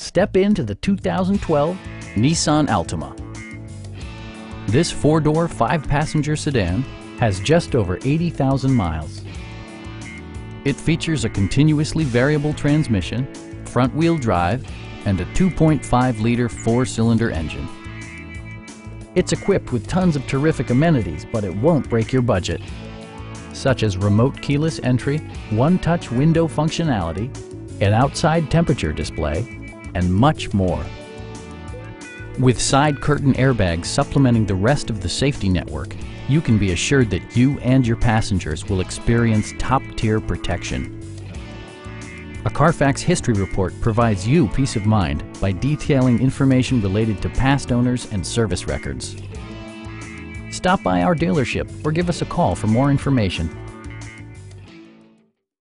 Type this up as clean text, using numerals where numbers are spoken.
Step into the 2012 Nissan Altima. This four-door, five-passenger sedan has just over 80,000 miles. It features a continuously variable transmission, front-wheel drive, and a 2.5-liter four-cylinder engine. It's equipped with tons of terrific amenities, but it won't break your budget, such as remote keyless entry, one-touch window functionality, an outside temperature display, and much more. With side curtain airbags supplementing the rest of the safety network, you can be assured that you and your passengers will experience top-tier protection. A Carfax history report provides you peace of mind by detailing information related to past owners and service records. Stop by our dealership or give us a call for more information.